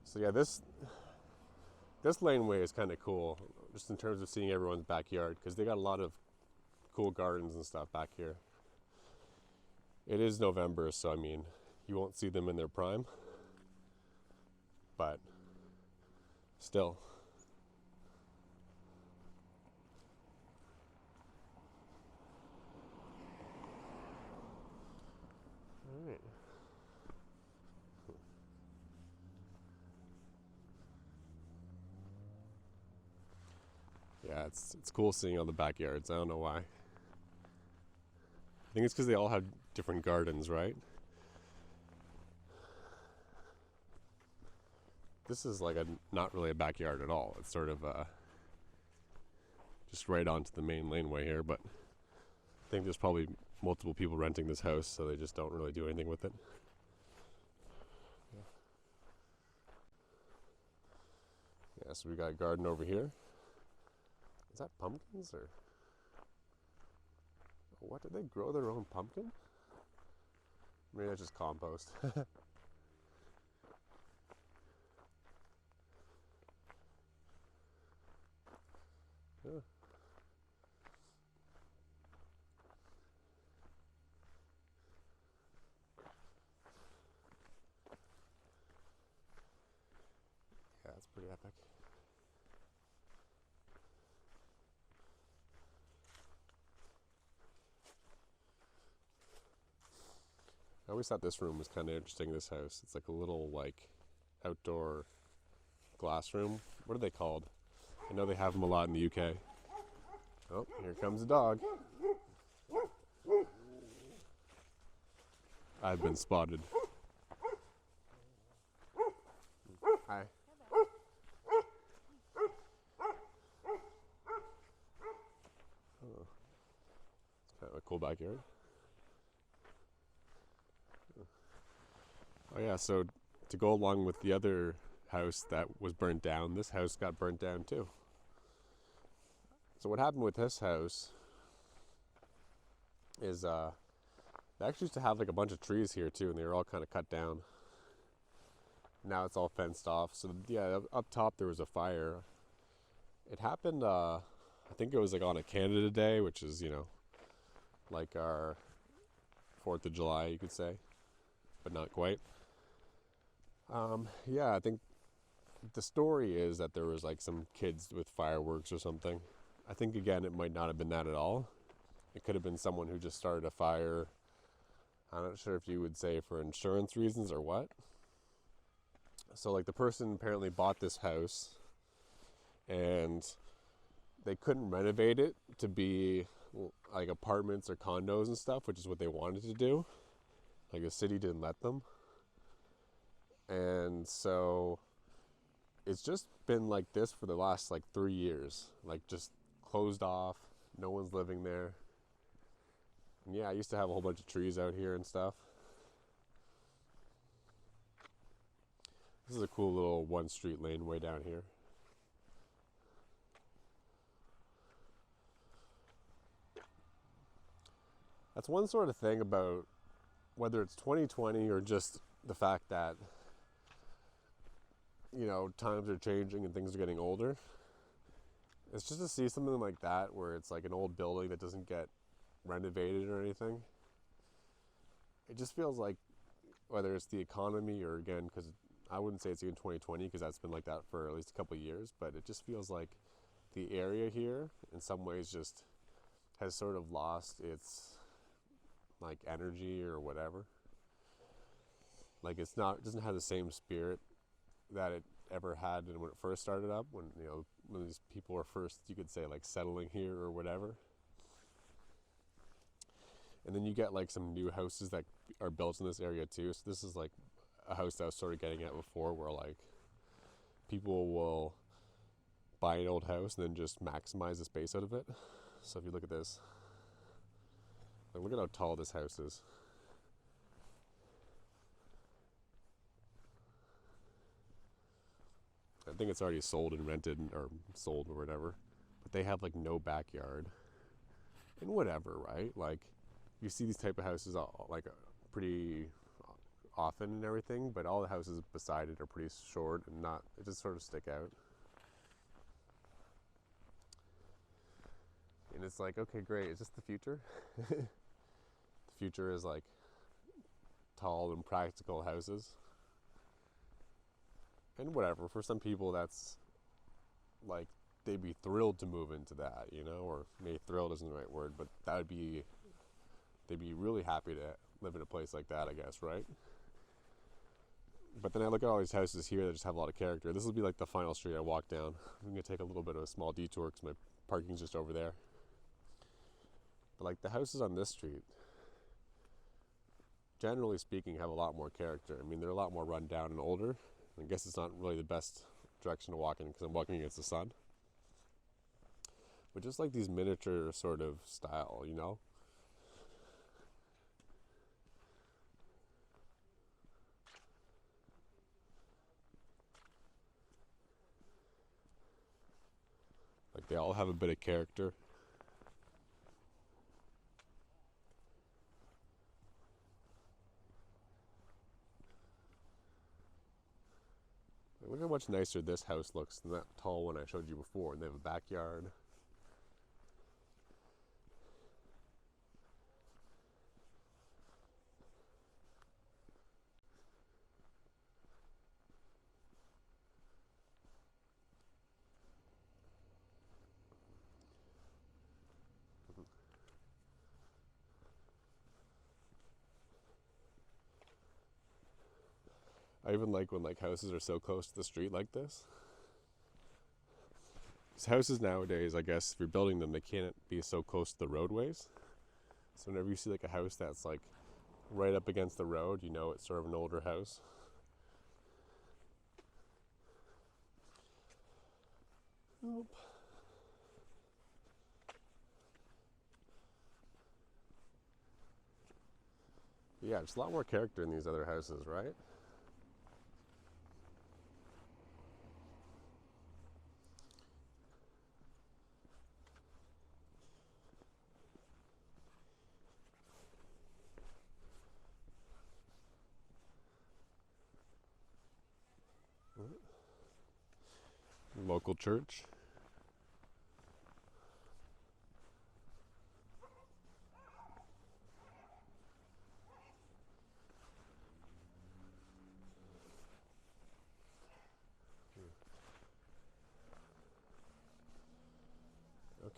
So yeah, this laneway is kind of cool, just in terms of seeing everyone's backyard, because they got a lot of cool gardens and stuff back here. It is November, so I mean, you won't see them in their prime, but still. All right. Yeah, it's cool seeing all the backyards. I don't know why. I think it's because they all have different gardens, right? This is like not really a backyard at all. It's sort of just right onto the main laneway here, but I think there's probably multiple people renting this house, so they just don't really do anything with it. Yeah, so we got a garden over here. Is that pumpkins or what? Did they grow their own pumpkin? Maybe that's just compost. Yeah. Yeah, it's pretty epic. I always thought this room was kind of interesting, this house. It's like a little like outdoor glass room. What are they called? I know they have them a lot in the UK. Oh, here comes a dog. I've been spotted. Hi. Oh, it's kind of a cool backyard. Oh yeah, so to go along with the other house that was burnt down, this house got burnt down too. So what happened with this house is they actually used to have like a bunch of trees here too, and they were all kind of cut down. Now it's all fenced off. So yeah, up top there was a fire. It happened, I think it was like on a Canada Day, which is, you know, like our 4th of July, you could say, but not quite. Yeah, I think the story is that there was like some kids with fireworks or something. I think again it might not have been that at all. It could have been someone who just started a fire. I'm not sure if you would say for insurance reasons or what. So like the person apparently bought this house and they couldn't renovate it to be like apartments or condos and stuff, which is what they wanted to do. Like the city didn't let them. And so it's just been like this for the last like 3 years, like just closed off. No one's living there. And yeah, I used to have a whole bunch of trees out here and stuff. This is a cool little one street laneway down here. That's one sort of thing about whether it's 2020 or just the fact that, you know, times are changing and things are getting older. It's just to see something like that where it's like an old building that doesn't get renovated or anything. It just feels like, whether it's the economy or again, because I wouldn't say it's even 2020 because that's been like that for at least a couple of years, but it just feels like the area here in some ways just has sort of lost its like energy or whatever. Like it doesn't have the same spirit that it ever had when it first started up, when, you know, when these people were first, you could say, like settling here or whatever. And then you get like some new houses that are built in this area too. So this is like a house that I was sort of getting at before, where like people will buy an old house and then just maximize the space out of it. So if you look at this, like, look at how tall this house is. I think it's already sold and rented or sold or whatever, but they have like no backyard and whatever, right? Like you see these type of houses like pretty often and everything, but all the houses beside it are pretty short and not, it just sort of stick out. And it's like, okay, great, is this the future? The future is like tall and practical houses. And whatever, for some people that's like, they'd be thrilled to move into that, you know, or maybe thrilled isn't the right word, but they'd be really happy to live in a place like that, I guess, right? But then I look at all these houses here that just have a lot of character. This will be like the final street I walk down. I'm gonna take a little bit of a small detour because my parking's just over there. But like the houses on this street, generally speaking, have a lot more character. I mean, they're a lot more run down and older. I guess it's not really the best direction to walk in because I'm walking against the sun. But just like these miniature sort of style, you know? Like they all have a bit of character. Look how much nicer this house looks than that tall one I showed you before. And they have a backyard. I even like when like houses are so close to the street like this. These houses nowadays, I guess, if you're building them, they can't be so close to the roadways. So whenever you see like a house that's like right up against the road. You know, it's sort of an older house. Nope. Yeah, there's a lot more character in these other houses, right? Local church.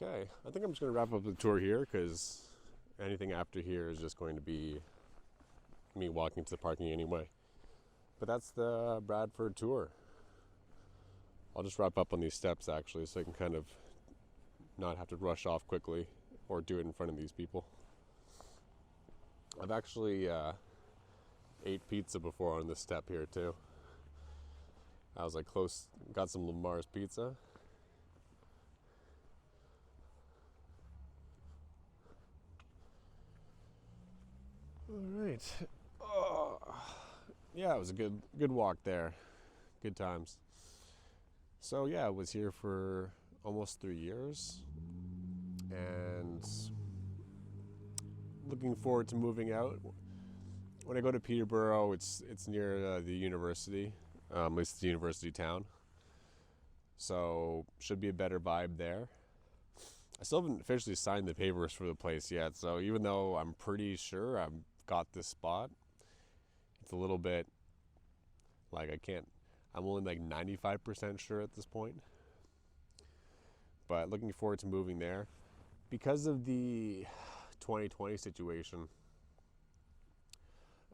Okay, I think I'm just going to wrap up the tour here because anything after here is just going to be me walking to the parking anyway. But that's the Bradford tour. I'll just wrap up on these steps actually so I can kind of not have to rush off quickly or do it in front of these people. I've actually ate pizza before on this step here too. I was like close, got some Lamar's pizza. All right. Oh, yeah, it was a good walk there. Good times. So yeah, I was here for almost 3 years, and looking forward to moving out. When I go to Peterborough, it's near the university, at least the university town. So should be a better vibe there. I still haven't officially signed the papers for the place yet, so even though I'm pretty sure I've got this spot, it's a little bit like I'm only like 95% sure at this point. But looking forward to moving there. Because of the 2020 situation,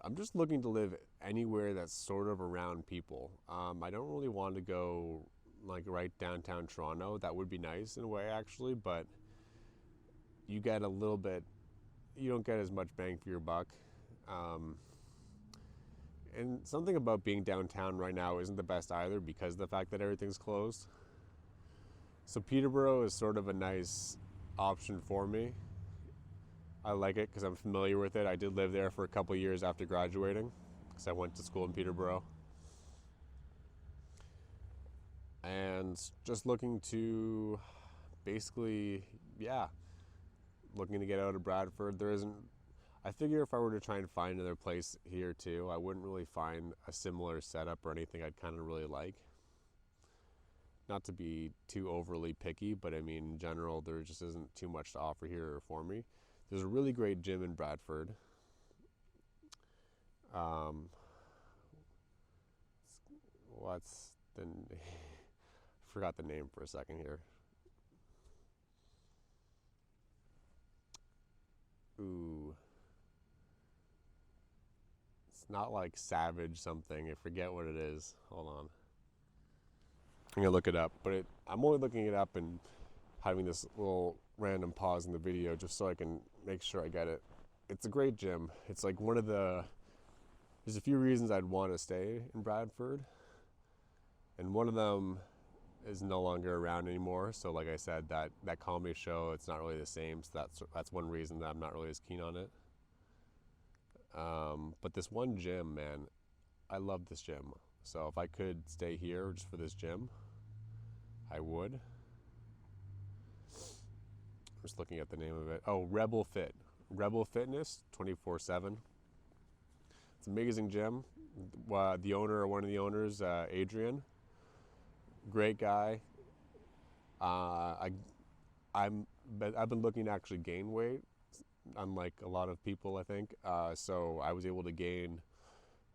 I'm just looking to live anywhere that's sort of around people. I don't really want to go like right downtown Toronto. That would be nice in a way actually, but you get a little bit, you don't get as much bang for your buck. And something about being downtown right now isn't the best either because of the fact that everything's closed. So Peterborough is sort of a nice option for me. I like it because I'm familiar with it. I did live there for a couple years after graduating because I went to school in Peterborough. And just looking to basically, yeah, looking to get out of Bradford. I figure if I were to try and find another place here too, I wouldn't really find a similar setup or anything I'd kind of really like. Not to be too overly picky, but I mean, in general, there just isn't too much to offer here for me. There's a really great gym in Bradford. What's the... forgot the name for a second here. Ooh. It's not like Savage something. I forget what it is. Hold on. I'm going to look it up. But I'm only looking it up and having this little random pause in the video just so I can make sure I get it. It's a great gym. It's like there's a few reasons I'd want to stay in Bradford. And one of them is no longer around anymore. So like I said, that comedy show, it's not really the same. So that's one reason that I'm not really as keen on it. But this one gym, man, I love this gym. So if I could stay here just for this gym, I would. I'm just looking at the name of it. Oh, Rebel Fit. Rebel Fitness, 24/7. It's an amazing gym. One of the owners, Adrian, great guy. I've been looking to actually gain weight, unlike a lot of people, I think. So I was able to gain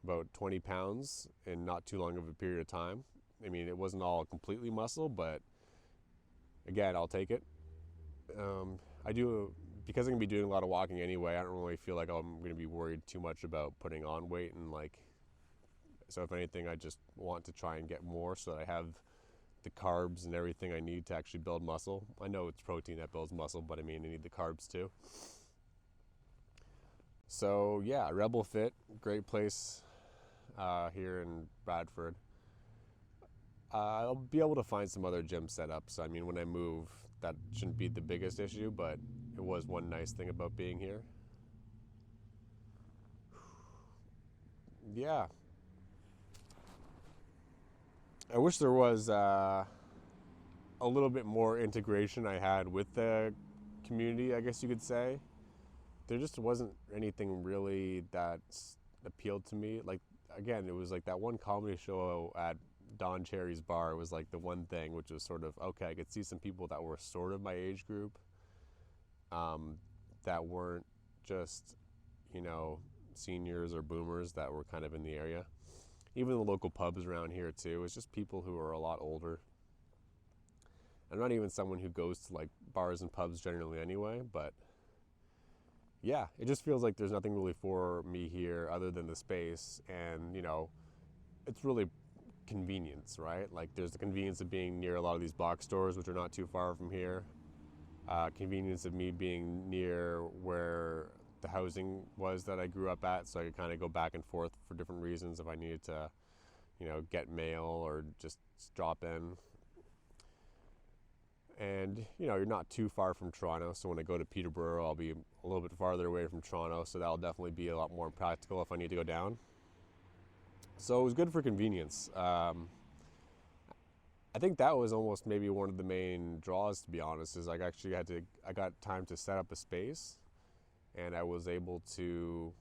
about 20 pounds in not too long of a period of time. I mean, it wasn't all completely muscle, but again, I'll take it. Because I'm going to be doing a lot of walking anyway, I don't really feel like I'm going to be worried too much about putting on weight. So if anything, I just want to try and get more so that I have the carbs and everything I need to actually build muscle. I know it's protein that builds muscle, but I mean, I need the carbs too. So yeah, Rebel Fit, great place here in Bradford. I'll be able to find some other gym setups. I mean, when I move, that shouldn't be the biggest issue, but it was one nice thing about being here. Yeah, I wish there was a little bit more integration I had with the community, I guess you could say. There just wasn't anything really that appealed to me. Like, again, it was like that one comedy show at Don Cherry's bar was like the one thing, which was sort of okay. I could see some people that were sort of my age group, that weren't just, you know, seniors or boomers that were kind of in the area. Even the local pubs around here too, it's just people who are a lot older. I'm not even someone who goes to like bars and pubs generally anyway, but yeah, it just feels like there's nothing really for me here other than the space. And, you know, it's really convenience, right? Like there's the convenience of being near a lot of these box stores, which are not too far from here. Convenience of me being near where the housing was that I grew up at, so I could kind of go back and forth for different reasons if I needed to, you know, get mail or just drop in. And, you know, you're not too far from Toronto, so when I go to Peterborough, I'll be a little bit farther away from Toronto, so that'll definitely be a lot more practical if I need to go down. So it was good for convenience. I think that was almost maybe one of the main draws, to be honest, is like actually I got time to set up a space, and I was able to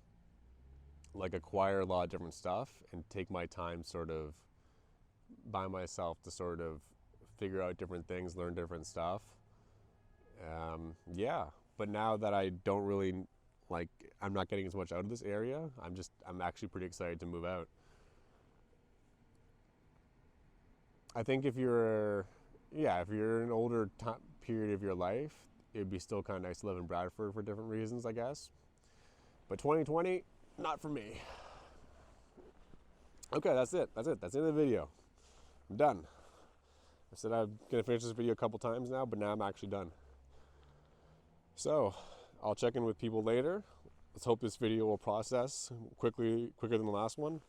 like acquire a lot of different stuff and take my time sort of by myself to sort of figure out different things, learn different stuff. Yeah, but now that I don't really like, I'm not getting as much out of this area, I'm actually pretty excited to move out. I think if you're in an older period of your life, it'd be still kind of nice to live in Bradford for different reasons, I guess. But 2020, not for me. Okay, that's it. That's the end of the video. I'm done. I said I'm going to finish this video a couple times now, but now I'm actually done. So, I'll check in with people later. Let's hope this video will process quicker than the last one.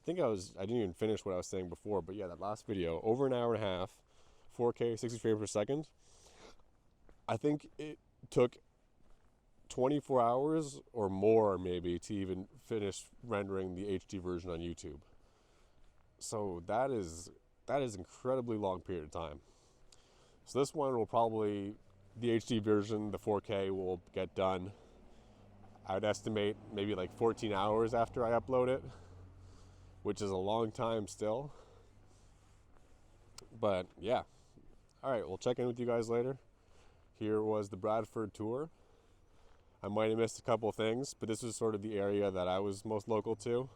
I didn't even finish what I was saying before, but yeah, that last video, over an hour and a half, 4K, 60 frames per second. I think it took 24 hours or more maybe to even finish rendering the HD version on YouTube. So that is incredibly long period of time. So this one will probably, the HD version, the 4K will get done, I would estimate maybe like 14 hours after I upload it, which is a long time still. But yeah. All right, we'll check in with you guys later. Here was the Bradford tour. I might have missed a couple of things, but this was sort of the area that I was most local to.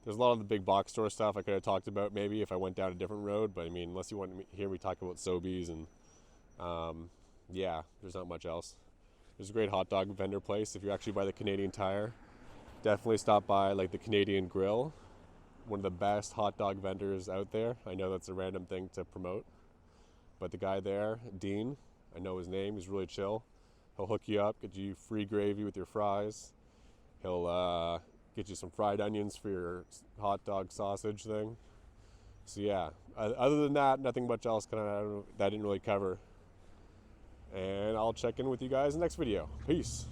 There's a lot of the big box store stuff I could have talked about maybe if I went down a different road, but I mean, unless you want to hear me talk about Sobeys and yeah, there's not much else. There's a great hot dog vendor place if you're actually by the Canadian Tire. Definitely stop by like the Canadian Grill, one of the best hot dog vendors out there. I know that's a random thing to promote, but the guy there, Dean, I know his name, he's really chill. He'll hook you up, get you free gravy with your fries. He'll get you some fried onions for your hot dog sausage thing. So yeah, other than that, nothing much else that I didn't really cover. And I'll check in with you guys in the next video. Peace.